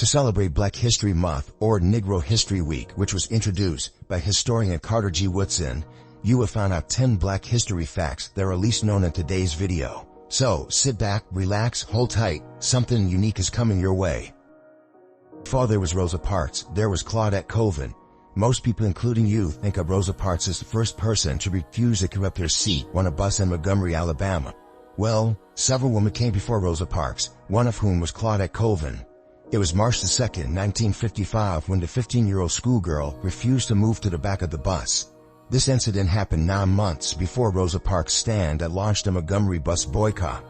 To celebrate Black History Month or Negro History Week, which was introduced by historian Carter G. Woodson, you will find out 10 Black history facts that are least known in today's video. So, sit back, relax, hold tight, something unique is coming your way. Before there was Rosa Parks, there was Claudette Colvin. Most people, including you, think of Rosa Parks as the first person to refuse to give up their seat on a bus in Montgomery, Alabama. Well, several women came before Rosa Parks, one of whom was Claudette Colvin. It was March 2, 1955, when the 15-year-old schoolgirl refused to move to the back of the bus. This incident happened 9 months before Rosa Parks' stand that launched the Montgomery bus boycott.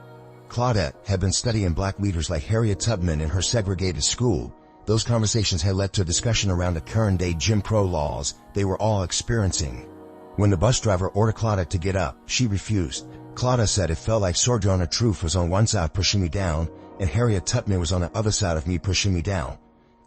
Claudette had been studying Black leaders like Harriet Tubman in her segregated school. Those conversations had led to a discussion around the current-day Jim Crow laws they were all experiencing. When the bus driver ordered Claudette to get up, she refused. Claudette said, "It felt like Sojourner Truth was on one side pushing me down, and Harriet Tubman was on the other side of me pushing me down.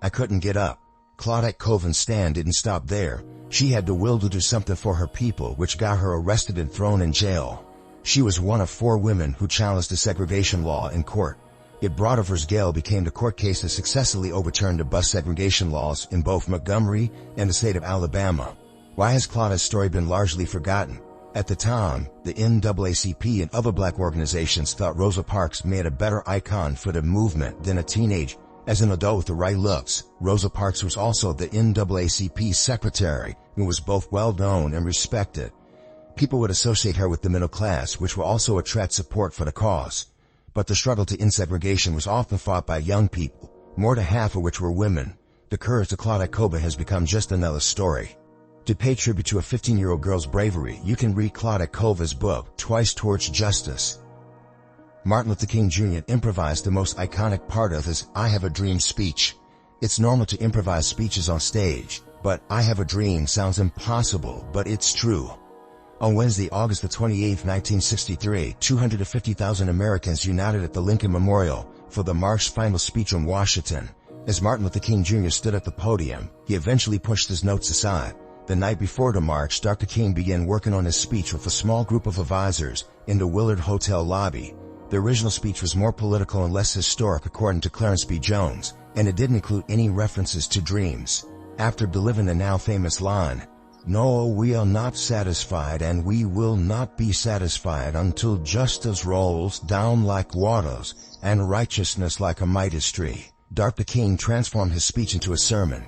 I couldn't get up." Claudette Colvin's stand didn't stop there. She had the will to do something for her people, which got her arrested and thrown in jail. She was one of 4 women who challenged the segregation law in court. It Broder vs. Gale became the court case that successfully overturned the bus segregation laws in both Montgomery and the state of Alabama. Why has Claudette's story been largely forgotten? At the time, the NAACP and other Black organizations thought Rosa Parks made a better icon for the movement than a teenager. As an adult with the right looks, Rosa Parks was also the NAACP secretary, who was both well-known and respected. People would associate her with the middle class, which will also attract support for the cause. But the struggle to end segregation was often fought by young people, more than half of which were women. The courage of Claudette Colvin has become just another story. To pay tribute to a 15-year-old girl's bravery, you can read Claudette Colvin's book, Twice Towards Justice. Martin Luther King Jr. improvised the most iconic part of his I Have a Dream speech. It's normal to improvise speeches on stage, but I Have a Dream sounds impossible, but it's true. On Wednesday, August 28, 1963, 250,000 Americans united at the Lincoln Memorial for the March's final speech in Washington. As Martin Luther King Jr. stood at the podium, he eventually pushed his notes aside. The night before the march, Dr. King began working on his speech with a small group of advisors in the Willard Hotel lobby. The original speech was more political and less historic, according to Clarence B. Jones, and it didn't include any references to dreams. After delivering the now famous line, "No, we are not satisfied, and we will not be satisfied until justice rolls down like waters and righteousness like a mighty tree," Dr. King transformed his speech into a sermon.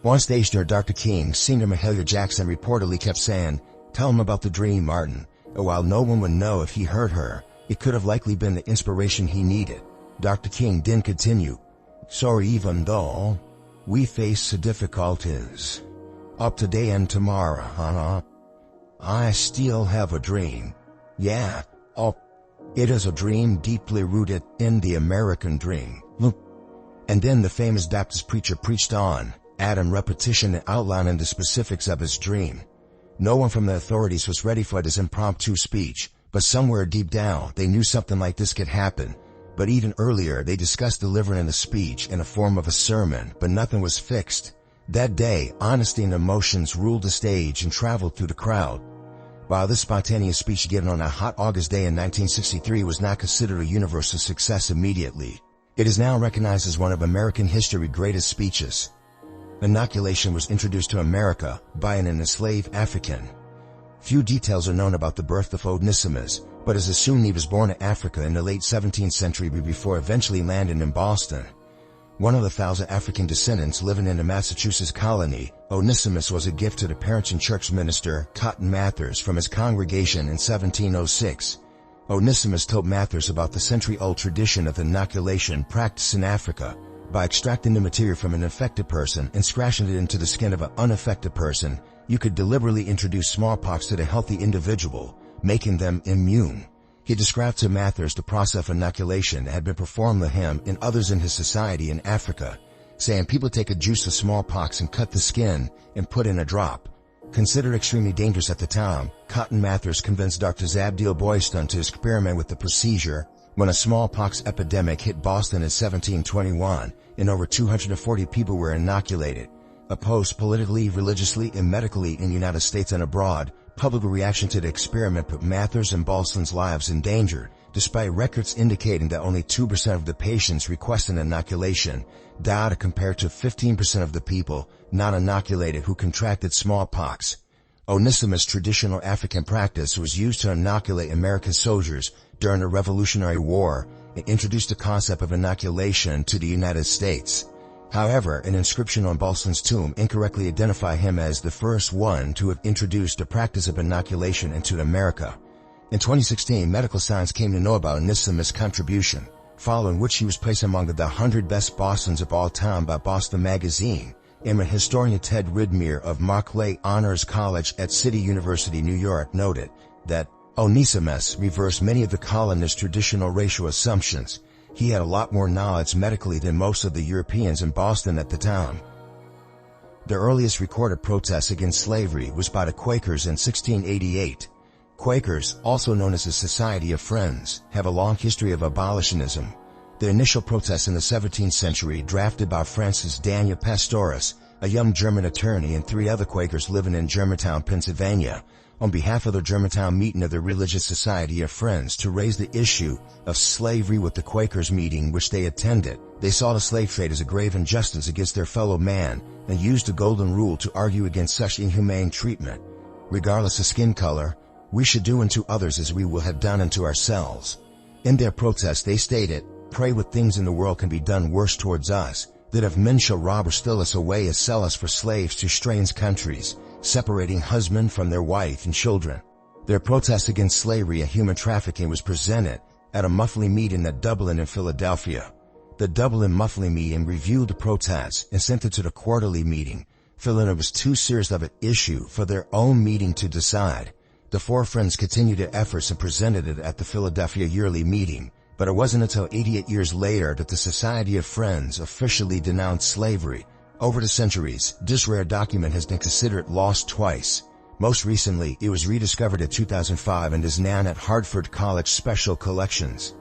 On stage near Dr. King, singer Mahalia Jackson reportedly kept saying, "Tell him about the dream, Martin." And while no one would know if he heard her, it could have likely been the inspiration he needed. Dr. King then continued, "So even though we face difficulties up today and tomorrow, I still have a dream. Yeah, it is a dream deeply rooted in the American dream." And then the famous Baptist preacher preached on, adding repetition and outlining the specifics of his dream. No one from the authorities was ready for this impromptu speech, but somewhere deep down they knew something like this could happen. But even earlier they discussed delivering a speech in the form of a sermon, but nothing was fixed. That day, honesty and emotions ruled the stage and traveled through the crowd. While this spontaneous speech given on a hot August day in 1963 was not considered a universal success immediately, it is now recognized as one of American history's greatest speeches. Inoculation was introduced to America by an enslaved African. Few details are known about the birth of Onesimus, but it is assumed he was born in Africa in the late 17th century before eventually landing in Boston. One of the 1,000 African descendants living in the Massachusetts colony, Onesimus was a gift to the Puritan church minister Cotton Mather's from his congregation in 1706. Onesimus told Mather's about the century-old tradition of inoculation practiced in Africa. By extracting the material from an infected person and scratching it into the skin of an unaffected person, you could deliberately introduce smallpox to the healthy individual, making them immune. He described to Mather's the process of inoculation that had been performed with him and others in his society in Africa, saying people take a juice of smallpox and cut the skin and put in a drop. Considered extremely dangerous at the time, Cotton Mather's convinced Dr. Zabdiel Boyston to experiment with the procedure. When a smallpox epidemic hit Boston in 1721, and over 240 people were inoculated. Opposed politically, religiously, and medically in the United States and abroad, public reaction to the experiment put Mather's and Boston's lives in danger. despite records indicating that only 2% of the patients requesting inoculation died compared to 15% of the people not inoculated who contracted smallpox. Onesimus traditional African practice was used to inoculate American soldiers during the Revolutionary War and introduced the concept of inoculation to the United States. However, an inscription on Boston's tomb incorrectly identified him as the first one to have introduced the practice of inoculation into America. In 2016, medical science came to know about Onesimus' contribution, following which he was placed among the 100 best Bostons of all time by Boston Magazine. And historian Ted Ridmere of Markley Honors College at City University, New York, noted that Onesimus reversed many of the colonists' traditional racial assumptions. He had a lot more knowledge medically than most of the Europeans in Boston at the time. The earliest recorded protest against slavery was by the Quakers in 1688. Quakers, also known as the Society of Friends, have a long history of abolitionism. The initial protests in the 17th century, drafted by Francis Daniel Pastoris, a young German attorney, and 3 other Quakers living in Germantown, Pennsylvania, on behalf of the Germantown meeting of the Religious Society of Friends to raise the issue of slavery with the Quakers meeting which they attended. They saw the slave trade as a grave injustice against their fellow man and used the golden rule to argue against such inhumane treatment. Regardless of skin color, we should do unto others as we will have done unto ourselves. In their protest they stated, "Pray what things in the world can be done worse towards us, that if men shall rob or steal us away and sell us for slaves to strange countries, separating husband from their wife and children." Their protest against slavery and human trafficking was presented at a monthly meeting at Dublin and Philadelphia. The Dublin monthly meeting reviewed the protests and sent it to the quarterly meeting, feeling it was too serious of an issue for their own meeting to decide. The 4 friends continued their efforts and presented it at the Philadelphia yearly meeting, but it wasn't until 88 years later that the Society of Friends officially denounced slavery. Over the centuries, this rare document has been considered lost twice. Most recently, it was rediscovered in 2005 and is now at Hartford College Special Collections.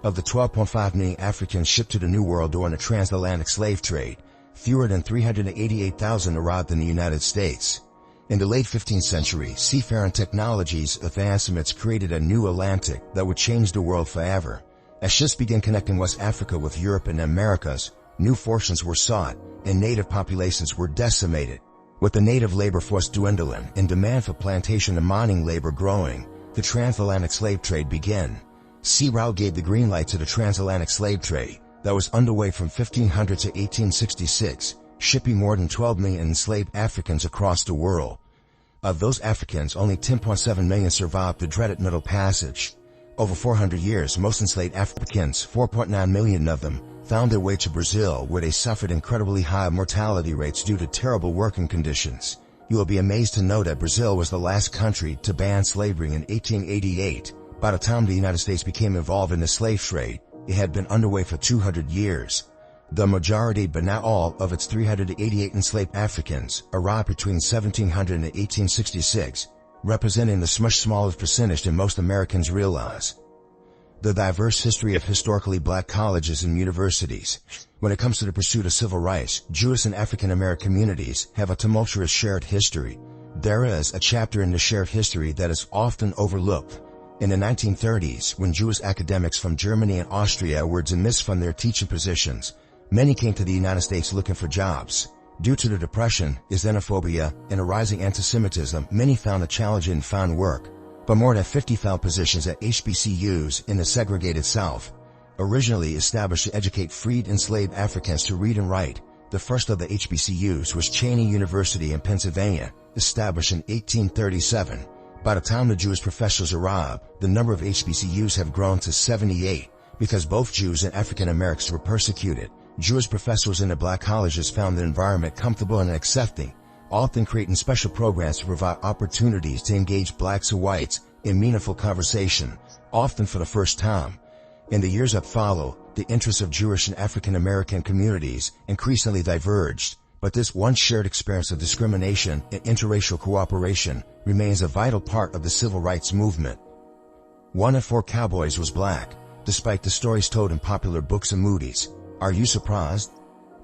Of the 12.5 million Africans shipped to the New World during the Transatlantic Slave Trade, fewer than 388,000 arrived in the United States. In the late 15th century, seafaring technologies advancements created a new Atlantic that would change the world forever. As ships began connecting West Africa with Europe and the Americas, new fortunes were sought, and native populations were decimated. With the native labor force dwindling and demand for plantation and mining labor growing, the transatlantic slave trade began. Sea Route gave the green light to the transatlantic slave trade that was underway from 1500 to 1866, shipping more than 12 million enslaved Africans across the world. Of those Africans, only 10.7 million survived the dreaded Middle Passage. Over 400 years, most enslaved Africans, 4.9 million of them, found their way to Brazil, where they suffered incredibly high mortality rates due to terrible working conditions. You will be amazed to know that Brazil was the last country to ban slavery in 1888. By the time the United States became involved in the slave trade, it had been underway for 200 years. The majority, but not all, of its 388 enslaved Africans arrived between 1700 and 1866, representing the much smaller percentage than most Americans realize. The diverse history of historically black colleges and universities. When it comes to the pursuit of civil rights, Jewish and African American communities have a tumultuous shared history. There is a chapter in the shared history that is often overlooked. In the 1930s, when Jewish academics from Germany and Austria were dismissed from their teaching positions, many came to the United States looking for jobs. Due to the Depression, xenophobia, and a rising anti-Semitism, many found it challenging to find work. But more than 50 found positions at HBCUs in the segregated South. Originally established to educate freed enslaved Africans to read and write, the first of the HBCUs was Cheyney University in Pennsylvania, established in 1837. By the time the Jewish professors arrived, the number of HBCUs have grown to 78. Because both Jews and African Americans were persecuted, Jewish professors in the black colleges found the environment comfortable and accepting, often creating special programs to provide opportunities to engage blacks and whites in meaningful conversation, often for the first time. In the years that followed, the interests of Jewish and African American communities increasingly diverged, but this once shared experience of discrimination and interracial cooperation remains a vital part of the civil rights movement. 1 in 4 cowboys was black, despite the stories told in popular books and movies. Are you surprised?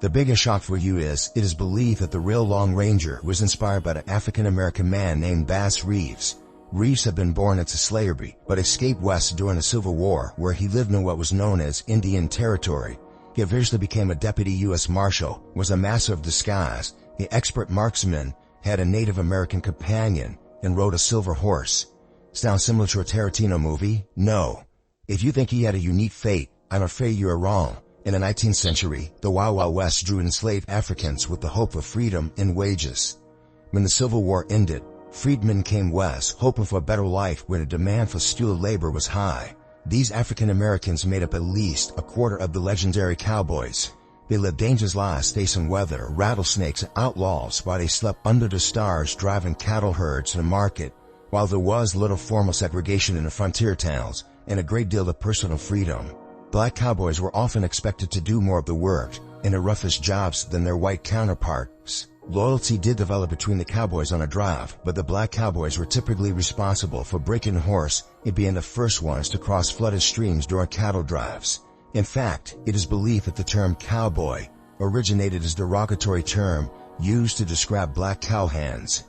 The biggest shock for you is, it is believed that the real Long Ranger was inspired by the African-American man named Bass Reeves. Reeves had been born into slavery, but escaped west during the Civil War, where he lived in what was known as Indian Territory. He eventually became a deputy U.S. Marshal, was a master of disguise, an expert marksman, had a Native American companion, and rode a silver horse. Sounds similar to a Tarantino movie? No. If you think he had a unique fate, I'm afraid you are wrong. In the 19th century, the Wild Wild West drew enslaved Africans with the hope of freedom and wages. When the Civil War ended, freedmen came west, hoping for a better life where the demand for skilled labor was high. These African Americans made up at least a quarter of the legendary cowboys. They lived dangerous lives facing weather, rattlesnakes, and outlaws while they slept under the stars driving cattle herds to the market. While there was little formal segregation in the frontier towns and a great deal of personal freedom, black cowboys were often expected to do more of the work and the roughest jobs than their white counterparts. Loyalty did develop between the cowboys on a drive, but the black cowboys were typically responsible for breaking the horse and being the first ones to cross flooded streams during cattle drives. In fact, it is believed that the term cowboy originated as a derogatory term used to describe black cowhands.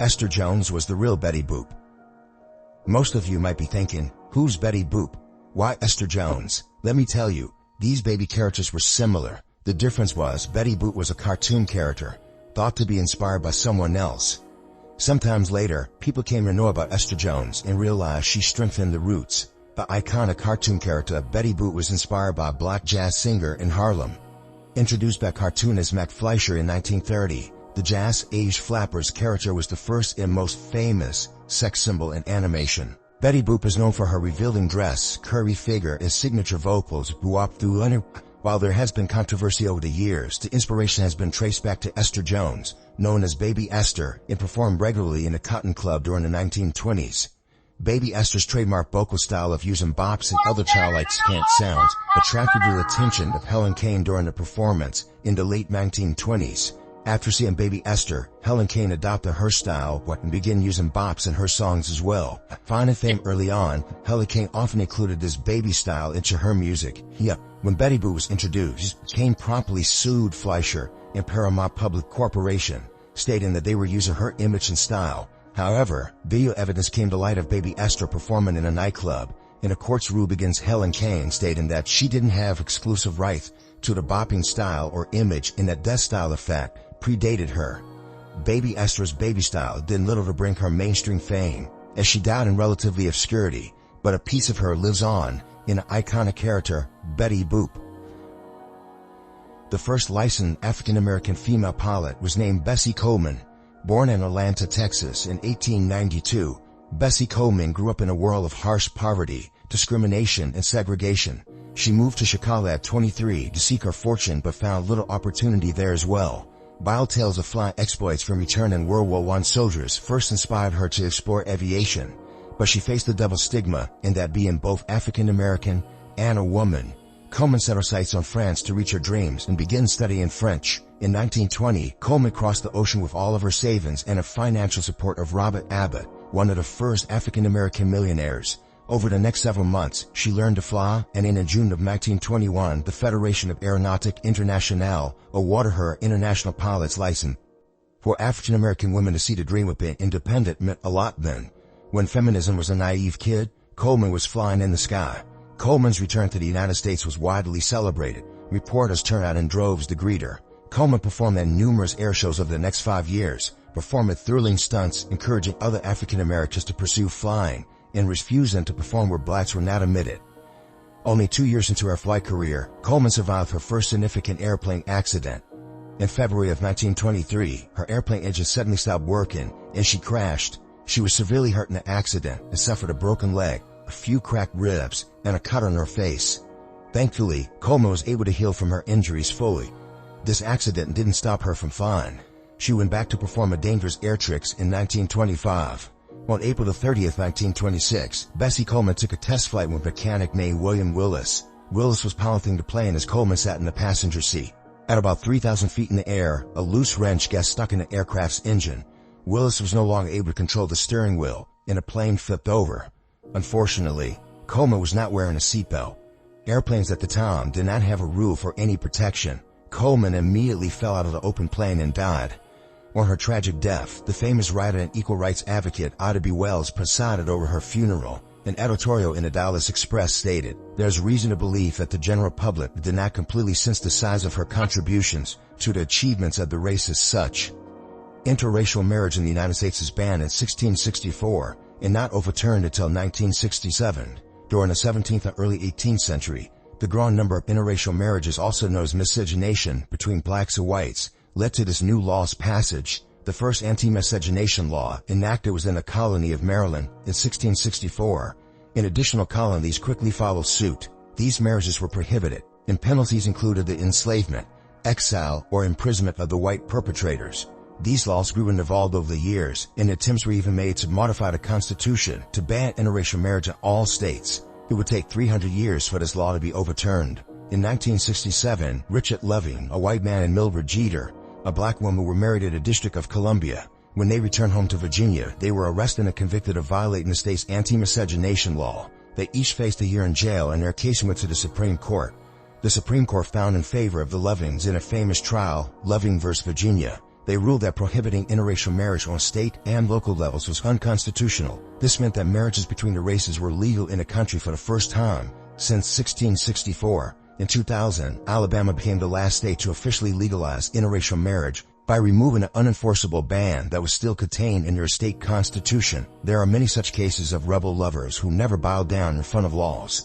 Esther Jones was the real Betty Boop. Most of you might be thinking, who's Betty Boop? Why Esther Jones? Let me tell you, these baby characters were similar. The difference was Betty Boop was a cartoon character, thought to be inspired by someone else. Sometimes later, people came to know about Esther Jones and realized she strengthened the roots. The iconic cartoon character Betty Boop was inspired by a black jazz singer in Harlem. Introduced by cartoonist Mac Fleischer in 1930, the jazz-aged Flappers character was the first and most famous sex symbol in animation. Betty Boop is known for her revealing dress, curvy figure, and signature vocals. While there has been controversy over the years, the inspiration has been traced back to Esther Jones, known as Baby Esther, and performed regularly in the Cotton Club during the 1920s. Baby Esther's trademark vocal style of using bops and other childlike scant sounds attracted the attention of Helen Kane during the performance in the late 1920s. After seeing Baby Esther, Helen Kane adopted her style and began using bops in her songs as well. Finding fame early on, Helen Kane often included this baby style into her music. When Betty Boop was introduced, Kane promptly sued Fleischer and Paramount Public Corporation, stating that they were using her image and style. However, video evidence came to light of Baby Esther performing in a nightclub, and a court's rule against Helen Kane, stating that she didn't have exclusive rights to the bopping style or image, and that that style of fact predated her. Baby Esther's baby style did little to bring her mainstream fame, as she died in relatively obscurity, but a piece of her lives on in the iconic character Betty Boop. The first licensed African-American female pilot was named Bessie Coleman. Born in Atlanta, Texas in 1892, Bessie Coleman grew up in a world of harsh poverty, discrimination, and segregation. She moved to Chicago at 23 to seek her fortune but found little opportunity there as well. Wild tales of flying exploits from returning World War I soldiers first inspired her to explore aviation, but she faced the double stigma in that being both African American and a woman. Coleman set her sights on France to reach her dreams and begin studying French. In 1920, Coleman crossed the ocean with all of her savings and the financial support of Robert Abbott, one of the first African-American millionaires. Over the next several months, she learned to fly, and in June of 1921, the Federation of Aeronautique Internationale awarded her international pilot's license. For African-American women to see the dream of being independent meant a lot then. When feminism was a naive kid, Coleman was flying in the sky. Coleman's return to the United States was widely celebrated. Reporters turned out in droves to greet her. Coleman performed at numerous air shows over the next 5 years, performing thrilling stunts, encouraging other African Americans to pursue flying, and refusing to perform where blacks were not admitted. Only 2 years into her flight career, Coleman survived her first significant airplane accident. In February of 1923, her airplane engine suddenly stopped working, and she crashed. She was severely hurt in the accident and suffered a broken leg, a few cracked ribs, and a cut on her face. Thankfully, Coleman was able to heal from her injuries fully. This accident didn't stop her from flying. She went back to perform a dangerous air tricks in 1925. On April 30th, 1926, Bessie Coleman took a test flight with a mechanic named William Willis. Willis was piloting the plane as Coleman sat in the passenger seat. At about 3,000 feet in the air, a loose wrench got stuck in the aircraft's engine. Willis was no longer able to control the steering wheel, and the plane flipped over. Unfortunately, Coleman was not wearing a seatbelt. Airplanes at the time did not have a rule for any protection. Coleman immediately fell out of the open plane and died. On her tragic death, the famous writer and equal rights advocate Ida B. Wells presided over her funeral. An editorial in the Dallas Express stated, "There's reason to believe that the general public did not completely sense the size of her contributions to the achievements of the race as such." Interracial marriage in the United States is banned in 1664 and not overturned until 1967. During the 17th and early 18th century, the growing number of interracial marriages, also known as miscegenation between blacks and whites, led to this new law's passage. The first anti-miscegenation law enacted was in the colony of Maryland in 1664. And additional colonies quickly followed suit. These marriages were prohibited, and penalties included the enslavement, exile, or imprisonment of the white perpetrators. These laws grew and evolved over the years, and attempts were even made to modify the Constitution to ban interracial marriage in all states. It would take 300 years for this law to be overturned. In 1967, Richard Loving, a white man, and Mildred Jeter, a black woman, were married in the District of Columbia. When they returned home to Virginia, they were arrested and convicted of violating the state's anti-miscegenation law. They each faced a year in jail, and their case went to the Supreme Court. The Supreme Court found in favor of the Lovings in a famous trial, Loving v. Virginia. They ruled that prohibiting interracial marriage on state and local levels was unconstitutional. This meant that marriages between the races were legal in the country for the first time since 1664. In 2000, Alabama became the last state to officially legalize interracial marriage by removing an unenforceable ban that was still contained in their state constitution. There are many such cases of rebel lovers who never bowed down in front of laws.